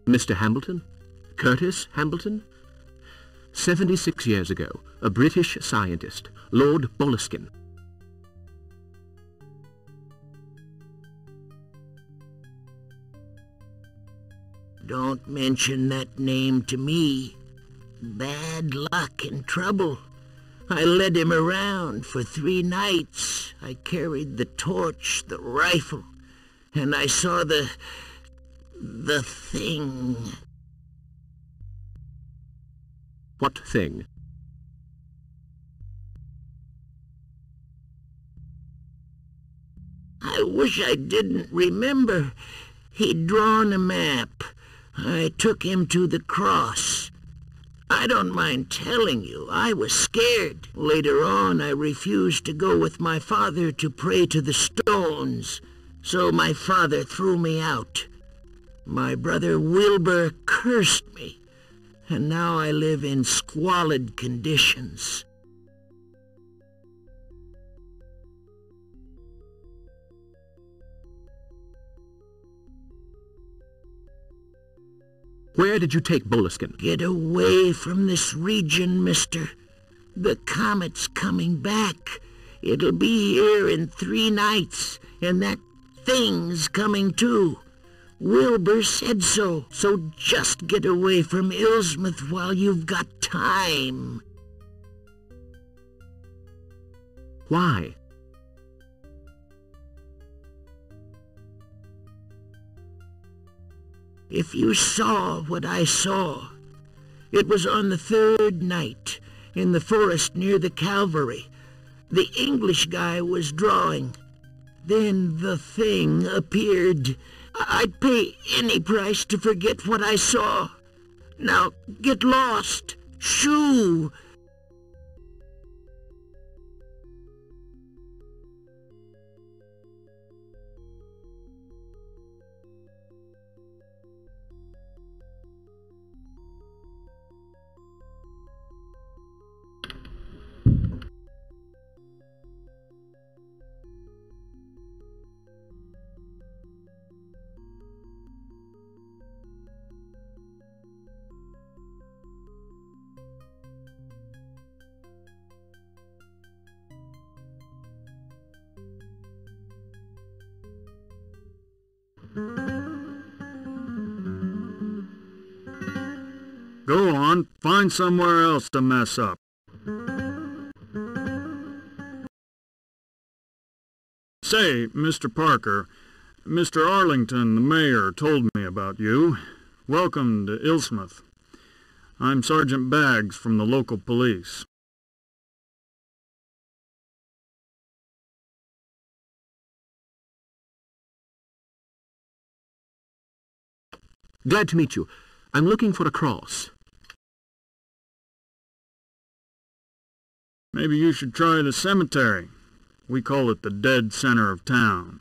Mr. Hambleton? Curtis Hambleton? 76 years ago, a British scientist, Lord Boleskine. Don't mention that name to me. Bad luck and trouble. I led him around for 3 nights. I carried the torch, the rifle, and I saw the thing. What thing? I wish I didn't remember. He'd drawn a map. I took him to the cross. I don't mind telling you, I was scared. Later on, I refused to go with my father to pray to the stones, so my father threw me out. My brother Wilbur cursed me, and now I live in squalid conditions. Where did you take Boleskine? Get away from this region, mister. The Comet's coming back. It'll be here in 3 nights, and that thing's coming too. Wilbur said so, so just get away from Ilsmouth while you've got time. Why? If you saw what I saw, it was on the 3rd night, in the forest near the Calvary. The English guy was drawing. Then the thing appeared. I'd pay any price to forget what I saw. Now, get lost. Shoo! Go on, find somewhere else to mess up. Say, Mr. Parker, Mr. Arlington, the mayor, told me about you. Welcome to Ilsmouth. I'm Sergeant Baggs from the local police. Glad to meet you. I'm looking for a cross. Maybe you should try the cemetery. We call it the dead center of town.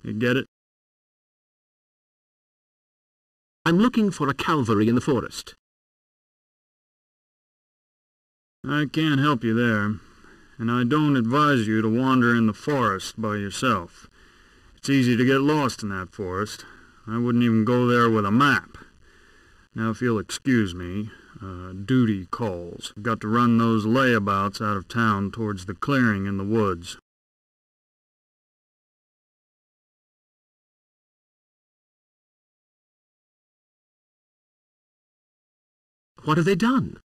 You get it? I'm looking for a Calvary in the forest. I can't help you there, and I don't advise you to wander in the forest by yourself. It's easy to get lost in that forest. I wouldn't even go there with a map. Now, if you'll excuse me, duty calls. I've got to run those layabouts out of town towards the clearing in the woods. What have they done?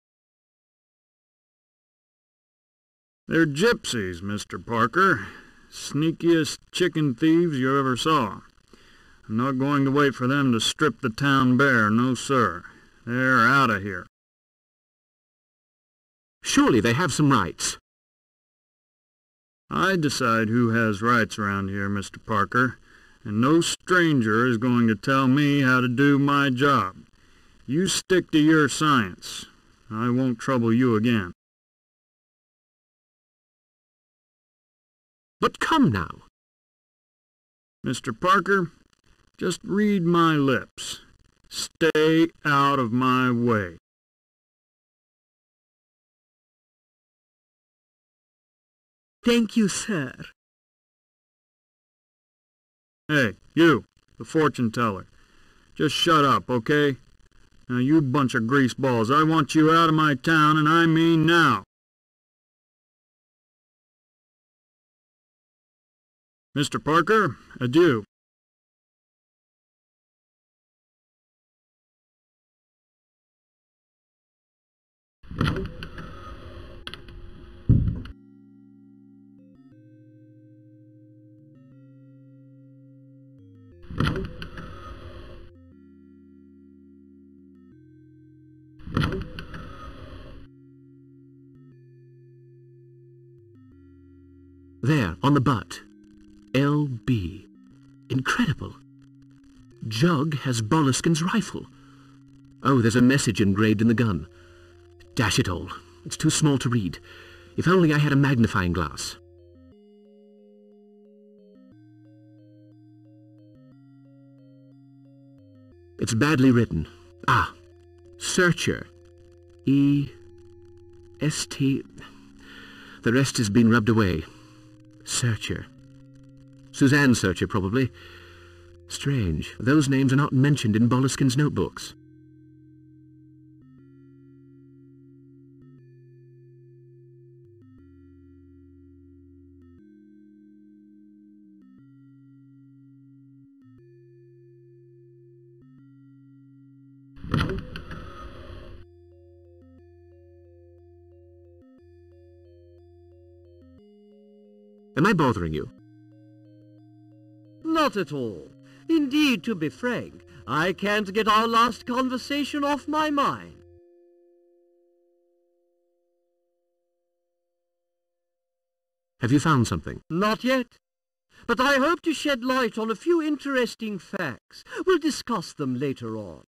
They're gypsies, Mr. Parker. Sneakiest chicken thieves you ever saw. I'm not going to wait for them to strip the town bare, no sir. They're out of here. Surely they have some rights. I decide who has rights around here, Mr. Parker, and no stranger is going to tell me how to do my job. You stick to your science. I won't trouble you again. But come now. Mr. Parker, just read my lips. Stay out of my way. Thank you, sir. Hey, you, the fortune teller. Just shut up, okay? Now, you bunch of greaseballs, I want you out of my town, and I mean now. Mr. Parker, adieu. There, on the butt. L.B. Incredible. Jug has Boleskin's rifle. Oh, there's a message engraved in the gun. Dash it all. It's too small to read. If only I had a magnifying glass. It's badly written. Ah, Searcher. E-S-T... The rest has been rubbed away. Searcher. Suzanne Searcher, probably. Strange. Those names are not mentioned in Boleskin's notebooks. Am I bothering you? Not at all. Indeed, to be frank, I can't get our last conversation off my mind. Have you found something? Not yet. But I hope to shed light on a few interesting facts. We'll discuss them later on.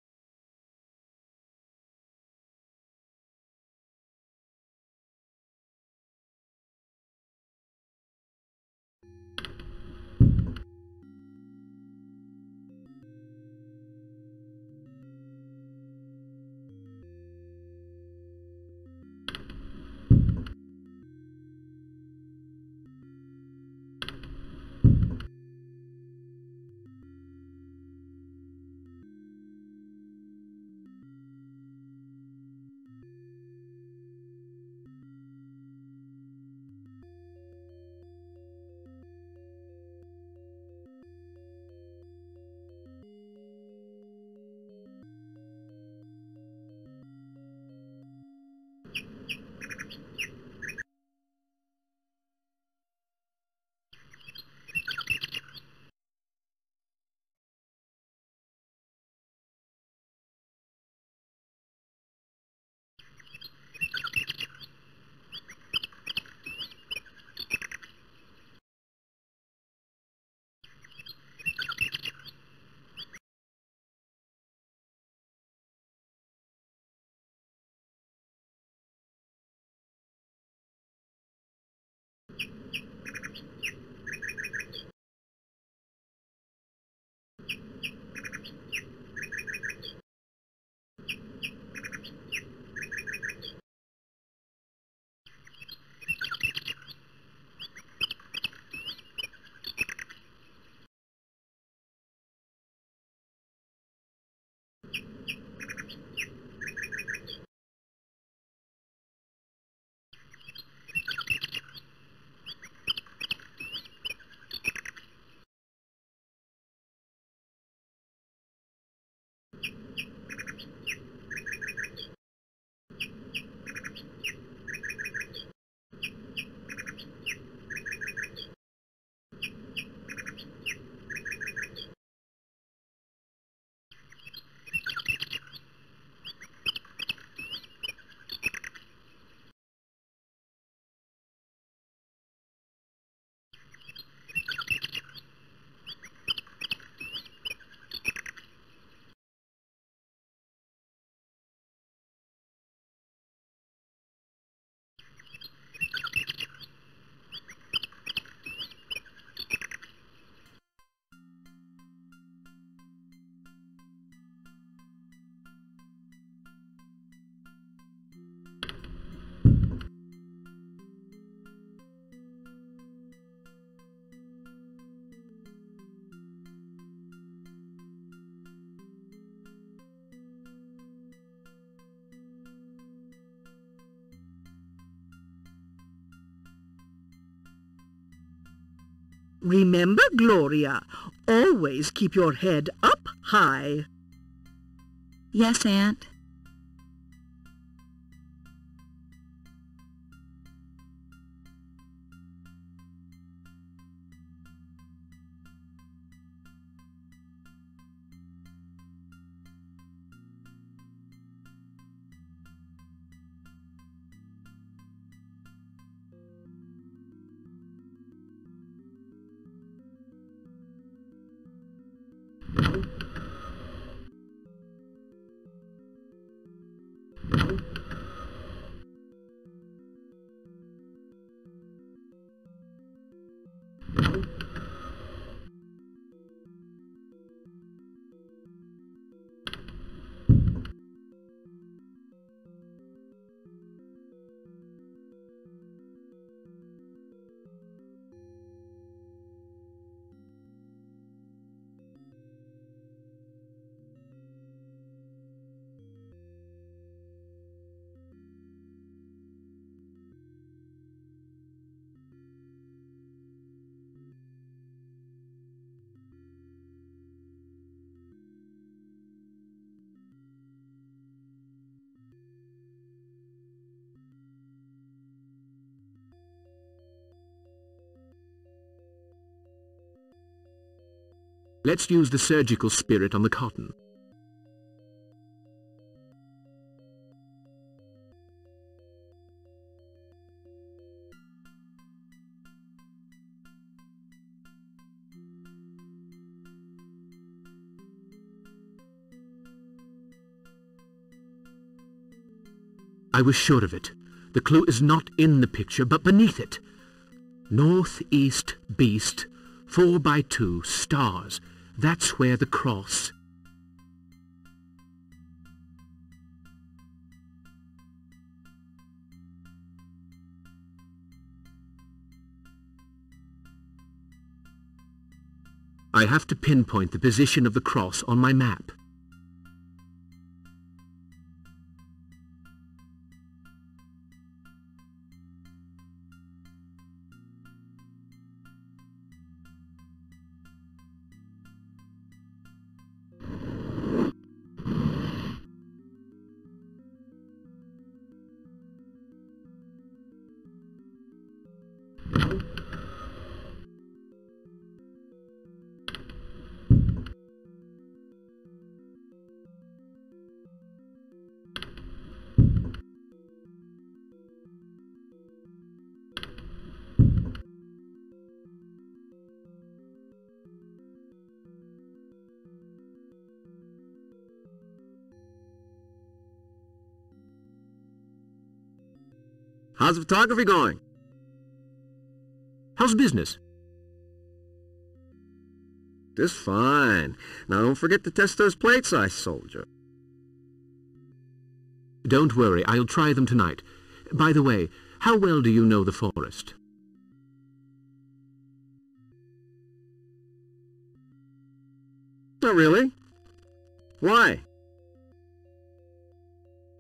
Remember, Gloria, always keep your head up high. Yes, Aunt. Let's use the surgical spirit on the cotton. I was sure of it. The clue is not in the picture, but beneath it. Northeast beast, 4x2 stars. That's where the cross... I have to pinpoint the position of the cross on my map. How's photography going? How's business? Just fine. Now don't forget to test those plates I sold you. Don't worry, I'll try them tonight. By the way, how well do you know the forest? Not really. Why?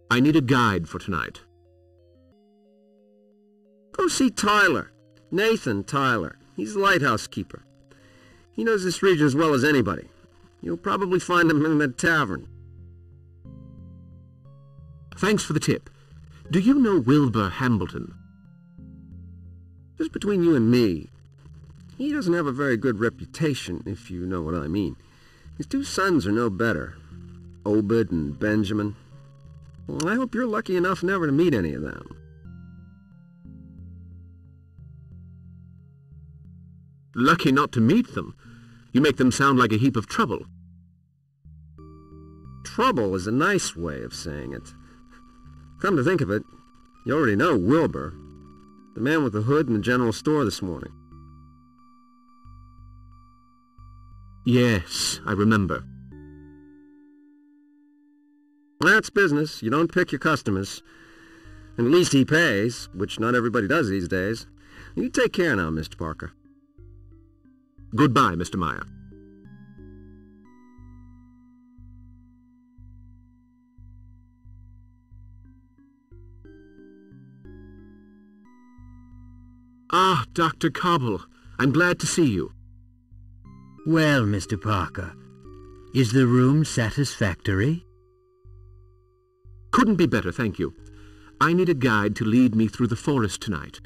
I need a guide for tonight. Go see Tyler. Nathan Tyler. He's the lighthouse keeper. He knows this region as well as anybody. You'll probably find him in the tavern. Thanks for the tip. Do you know Wilbur Hambleton? Just between you and me, he doesn't have a very good reputation, if you know what I mean. His two sons are no better. Obed and Benjamin. Well, I hope you're lucky enough never to meet any of them. Lucky not to meet them. You make them sound like a heap of trouble. Trouble is a nice way of saying it. Come to think of it, you already know Wilbur, the man with the hood in the general store this morning. Yes, I remember. That's business. You don't pick your customers. And at least he pays, which not everybody does these days. You take care now, Mr. Parker. Goodbye, Mr. Meyer. Ah, Dr. Cobble. I'm glad to see you. Well, Mr. Parker, is the room satisfactory? Couldn't be better, thank you. I need a guide to lead me through the forest tonight.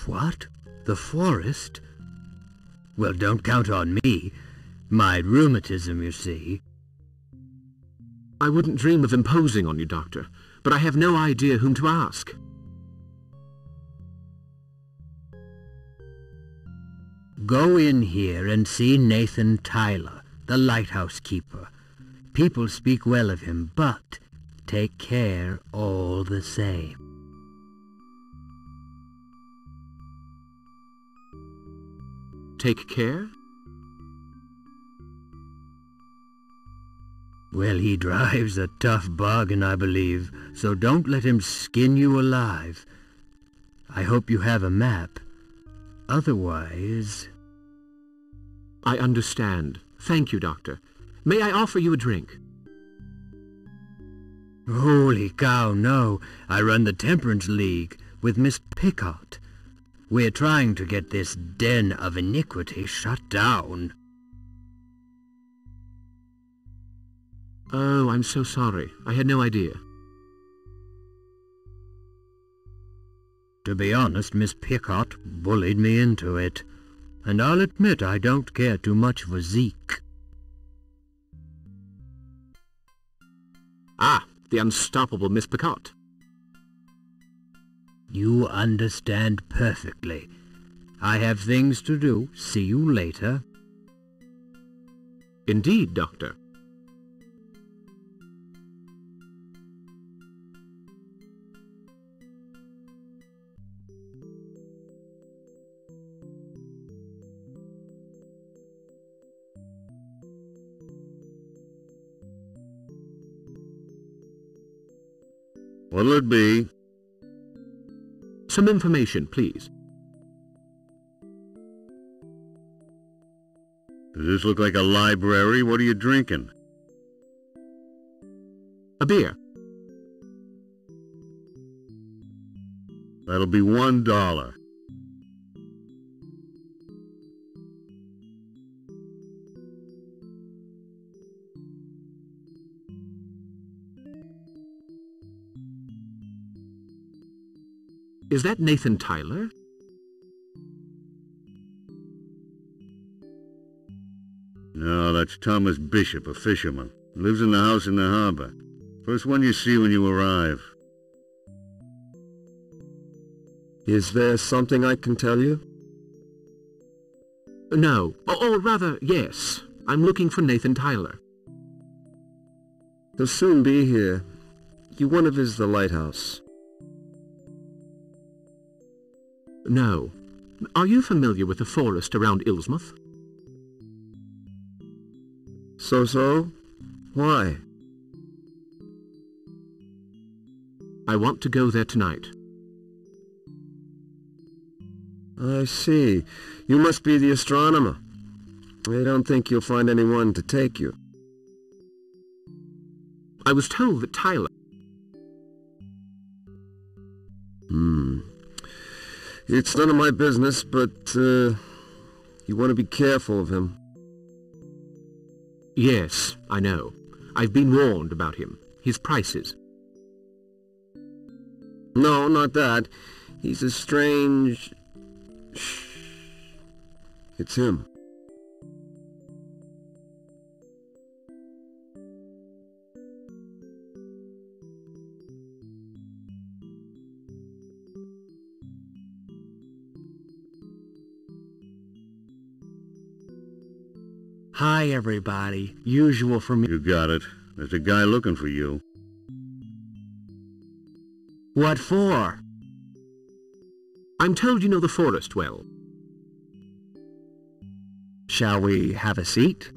What? The forest? Well, don't count on me. My rheumatism, you see. I wouldn't dream of imposing on you, Doctor, but I have no idea whom to ask. Go in here and see Nathan Tyler, the lighthouse keeper. People speak well of him, but take care all the same. Take care? Well, he drives a tough bargain, I believe, so don't let him skin you alive. I hope you have a map. Otherwise... I understand. Thank you, Doctor. May I offer you a drink? Holy cow, no. I run the Temperance League with Miss Pickott. We're trying to get this den of iniquity shut down. Oh, I'm so sorry. I had no idea. To be honest, Miss Pickott bullied me into it. And I'll admit I don't care too much for Zeke. Ah, the unstoppable Miss Pickott. You understand perfectly. I have things to do. See you later. Indeed, Doctor. What'll it be? Some information, please. Does this look like a library? What are you drinking? A beer. That'll be $1. Is that Nathan Tyler? No, that's Thomas Bishop, a fisherman. Lives in the house in the harbor. First one you see when you arrive. Is there something I can tell you? No. Or rather, yes. I'm looking for Nathan Tyler. He'll soon be here. You want to visit the lighthouse. No. Are you familiar with the forest around Ilsmouth? So? Why? I want to go there tonight. I see. You must be the astronomer. I don't think you'll find anyone to take you. I was told that Tyler... It's none of my business, but, you want to be careful of him. Yes, I know. I've been warned about him. His prices. No, not that. He's a strange... Shh. It's him. Hi, everybody. Usual for me. You got it. There's a guy looking for you. What for? I'm told you know the forest well. Shall we have a seat?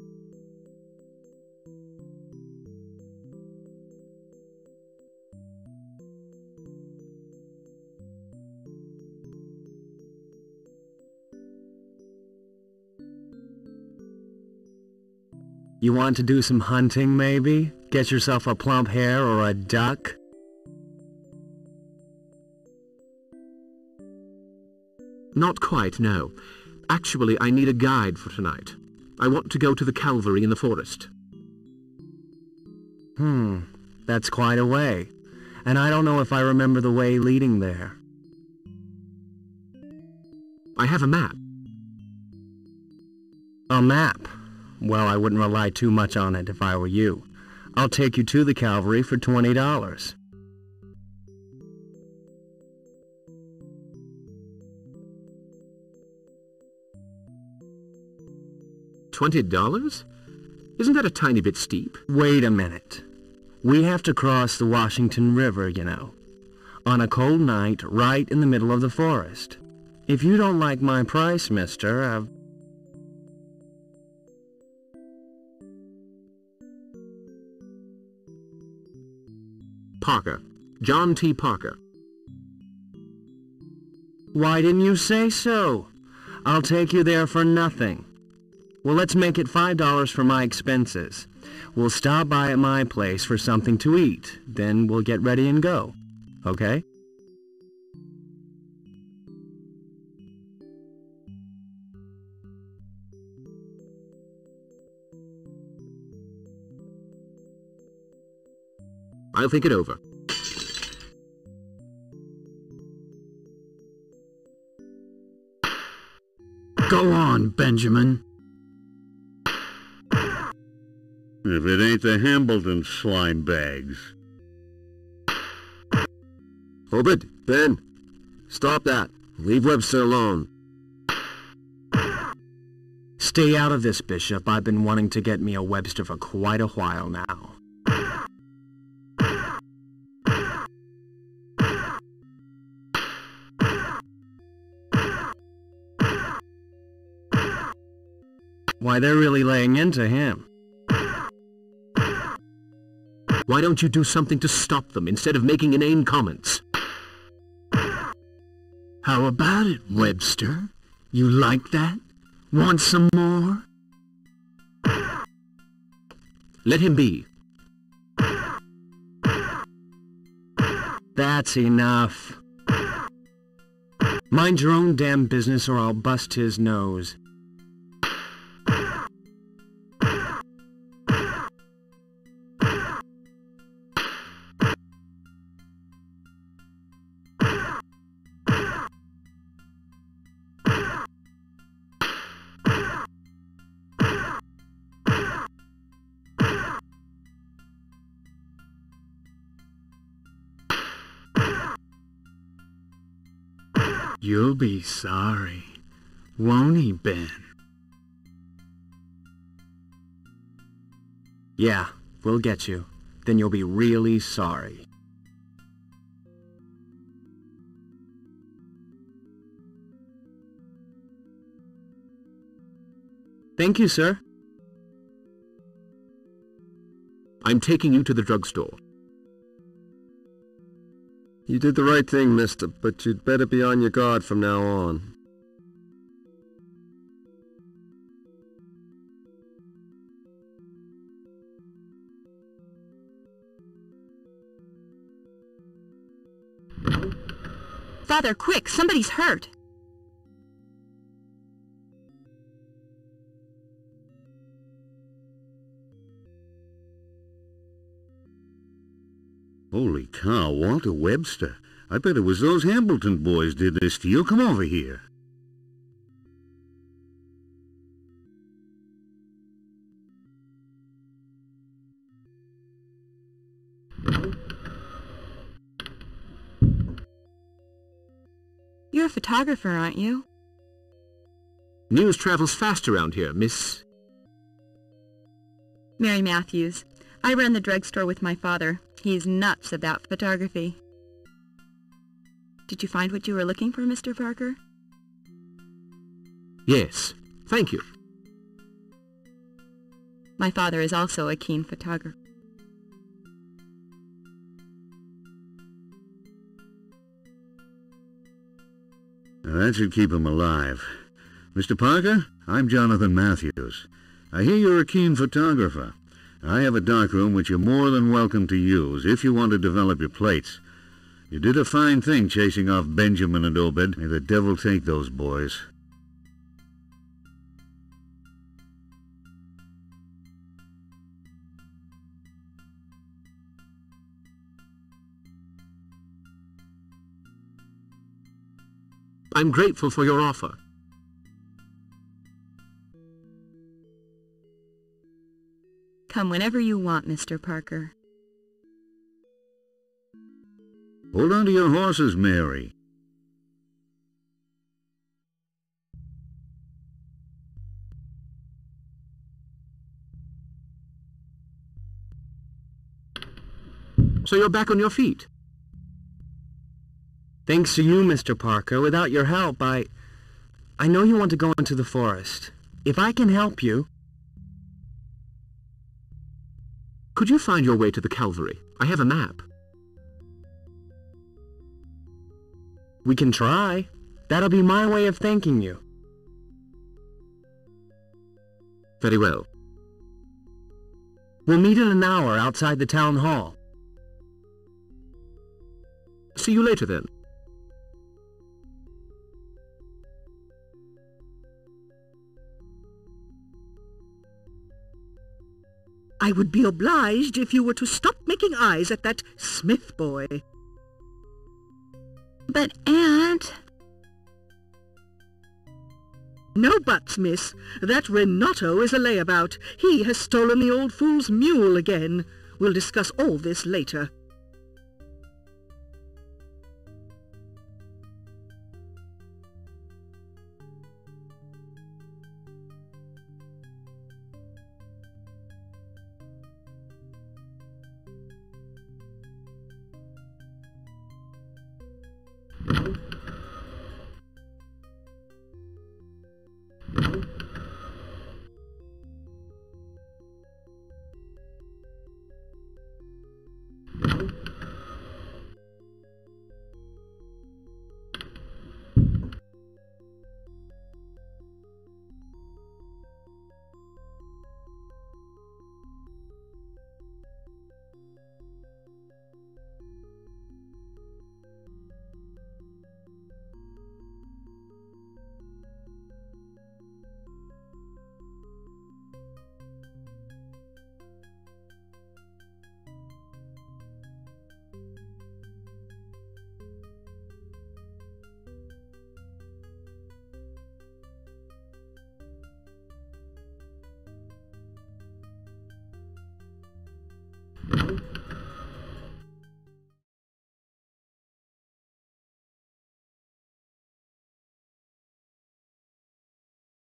You want to do some hunting, maybe? Get yourself a plump hare or a duck? Not quite, no. Actually, I need a guide for tonight. I want to go to the Calvary in the forest. That's quite a way. And I don't know if I remember the way leading there. I have a map. A map? Well, I wouldn't rely too much on it if I were you. I'll take you to the Calvary for $20. $20? Isn't that a tiny bit steep? Wait a minute. We have to cross the Washington River, you know. On a cold night, right in the middle of the forest. If you don't like my price, mister, Parker. John T. Parker. Why didn't you say so? I'll take you there for nothing. Well, let's make it $5 for my expenses. We'll stop by at my place for something to eat. Then we'll get ready and go. Okay? I'll think it over. Go on, Benjamin. If it ain't the Hambleton slime bags. Obed, Ben, stop that. Leave Webster alone. Stay out of this, Bishop. I've been wanting to get me a Webster for quite a while now. Why, they're really laying into him. Why don't you do something to stop them instead of making inane comments? How about it, Webster? You like that? Want some more? Let him be. That's enough. Mind your own damn business or I'll bust his nose. You'll be sorry, won't he, Ben? Yeah, we'll get you. Then you'll be really sorry. Thank you, sir. I'm taking you to the drugstore. You did the right thing, mister, but you'd better be on your guard from now on. Father, quick! Somebody's hurt! Holy cow, Walter Webster. I bet it was those Hambleton boys did this to you. Come over here. You're a photographer, aren't you? News travels fast around here, Miss... Mary Matthews. I run the drugstore with my father. He's nuts about photography. Did you find what you were looking for, Mr. Parker? Yes, thank you. My father is also a keen photographer. Now, that should keep him alive. Mr. Parker, I'm Jonathan Matthews. I hear you're a keen photographer. I have a darkroom which you're more than welcome to use if you want to develop your plates. You did a fine thing chasing off Benjamin and Obed. May the devil take those boys. I'm grateful for your offer. Come whenever you want, Mr. Parker. Hold on to your horses, Mary. So you're back on your feet? Thanks to you, Mr. Parker. Without your help, I know you want to go into the forest. If I can help you... Could you find your way to the Calvary? I have a map. We can try. That'll be my way of thanking you. Very well. We'll meet in an hour outside the town hall. See you later, then. I would be obliged if you were to stop making eyes at that Smith boy. But, Aunt... No buts, miss. That Renato is a layabout. He has stolen the old fool's mule again. We'll discuss all this later.